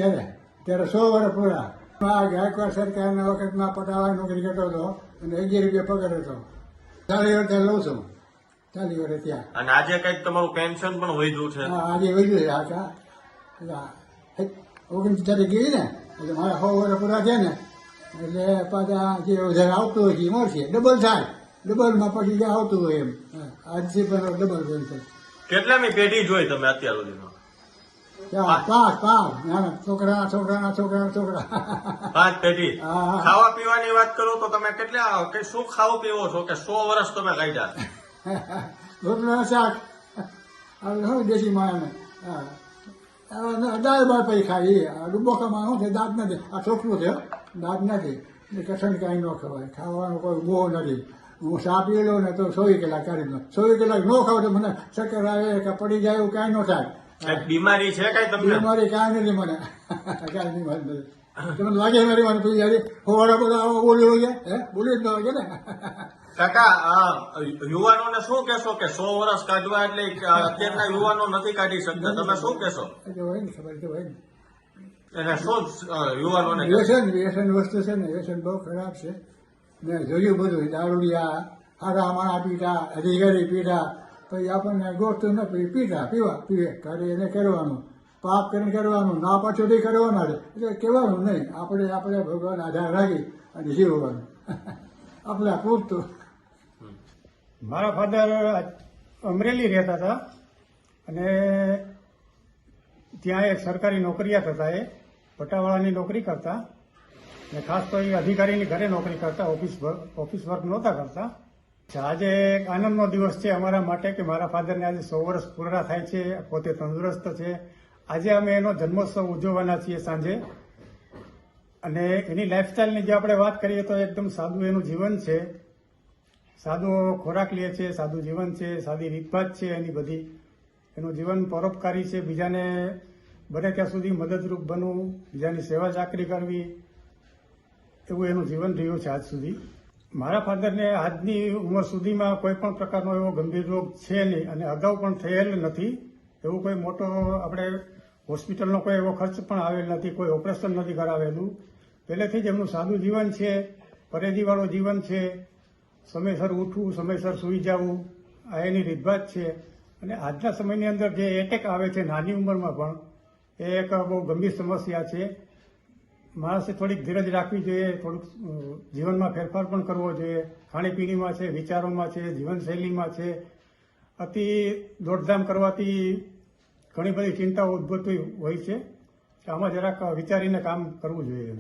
ત્યારે 100 વર્ષ પૂરા. આ ગાયકવાડ સરકારના વખતમાં પટાવાળી નોકરી કરતો હતો અને 11 રૂપિયા પગાર હતો. 40 વર્ષ લઉં છું, 40 વર્ષ ત્યાં. અને આજે કઈક તમારું પેન્શન પણ વધ્યું છે? હા, આજે વધ્યું છે. 29 તારીખ ગઈ ને એટલે મારા 100 વર્ષ પૂરા થયા ને એટલે પાછા જે વધારે આવતું હોય એ મળશે. ડબલ થાય, ડબલમાં પછી જે આવતું હોય એમ. આજથી પણ ડબલ પેન્શન. કેટલામી પેઢી જોઈ તમે અત્યાર સુધીમાં? 5 નાના છોકરા. 5 પેઢી. હા. ખાવા પીવાની વાત કરું તો તમે કેટલા શું ખાવું પીવો છો કે 100 વર્ષ તમે કાઢ્યા? રોટલા શાક હવે દેશી માણસને દાળ બાળ પછી ખાઈ. ડુબોકામાં શું છે, દાંત નથી. આ છોકરું છે, દાંત નથી એટલે કઠણ કાંઈ ન ખવાય. ખાવાનું કોઈ બહુ નથી. હું ચા પી લઉં ને તો 24 કલાક કાઢી દઉં. 24 કલાક ન ખાવ તો મને ચક્કર આવે કે પડી જાય એવું કાંઈ ન થાય. કઈક બીમારી છે કઈ તમને? બીમારી કાંઈ નથી મને. કાંઈ બીમારી નથી. તમને લાગે મારી મને પછી યાર હોવાળા બધા આવો બોલ્યો છે. બોલી જ ન હોય ને. કાકા યુવાનોને શું કહેશો કે 100 વર્ષ કાઢવા એટલે અત્યારના યુવાનો નથી કાઢી શકતા, તમે શું કહેશો? હોય ને, ખબર તો હોય ને. એને શું યુવાનોને વ્યસન વસ્તુ છે ને, વ્યસન બહુ ખરાબ છે. મેં જોયું બધું. દારૂડિયા હારા માણા પીતા, અધિકારી પીતા, પછી આપણને ગોઠતું ન પીવે કરે એને કરવાનું. પાપ કરીને કરવાનું, ના પાછોથી કરવાના છે એટલે કહેવાનું નહીં. આપણે ભગવાન આધાર રાખી અને જીવવાનું. આપણે પૂરતું. મારા ફાધર અમરેલી રહેતા હતા અને ત્યાં એક સરકારી નોકરિયાત હતા. એ પટાવાળાની નોકરી કરતા ને ખાસ તો એ અધિકારીની ઘરે નોકરી કરતા, ઓફિસ વર્ક નહોતા કરતા. આજે એક આનંદનો દિવસ છે અમારા માટે કે મારા ફાધરને આજે 100 વર્ષ પૂરા થાય છે. પોતે તંદુરસ્ત છે. આજે અમે એનો જન્મોત્સવ ઉજવવાના છીએ સાંજે. અને એની લાઈફસ્ટાઈલની જે આપણે વાત કરીએ તો એકદમ સાદું એનું જીવન છે. સાદો ખોરાક લે છે, સાદું જીવન છે, સાદી રીતભાત છે એની બધી. એનું જીવન પરોપકારી છે. બીજાને બને ત્યાં સુધી મદદરૂપ બનવું, બીજાની સેવા ચાકરી કરવી, એવું એનું જીવન રહ્યું છે આજ સુધી. મારા ફાધરને આજની ઉંમર સુધીમાં કોઈ પણ પ્રકારનો એવો ગંભીર રોગ છે નહીં અને અગાઉ પણ થયેલ નથી. એવું કોઈ મોટો આપણે હોસ્પિટલનો કોઈ એવો ખર્ચ પણ આવેલ નથી, કોઈ ઓપરેશન નથી કરાવેલું. પહેલેથી જ એમનું સાદું જીવન છે, પરેજીવાળું જીવન છે. સમયસર ઉઠવું, સમયસર સૂઈ જવું, આ એની રીતભાત છે. અને આજના સમયની અંદર જે એટેક આવે છે નાની ઉંમરમાં પણ, એ એક બહુ ગંભીર સમસ્યા છે. માણસે થોડીક ધીરજ રાખવી જોઈએ, થોડુંક જીવનમાં ફેરફાર પણ કરવો જોઈએ. ખાણીપીણીમાં છે, વિચારોમાં છે, જીવનશૈલીમાં છે. અતિ દોડધામ કરવાથી ઘણી બધી ચિંતાઓ ઉદ્ભવતી હોય છે. આમાં જરાક વિચારીને કામ કરવું જોઈએ.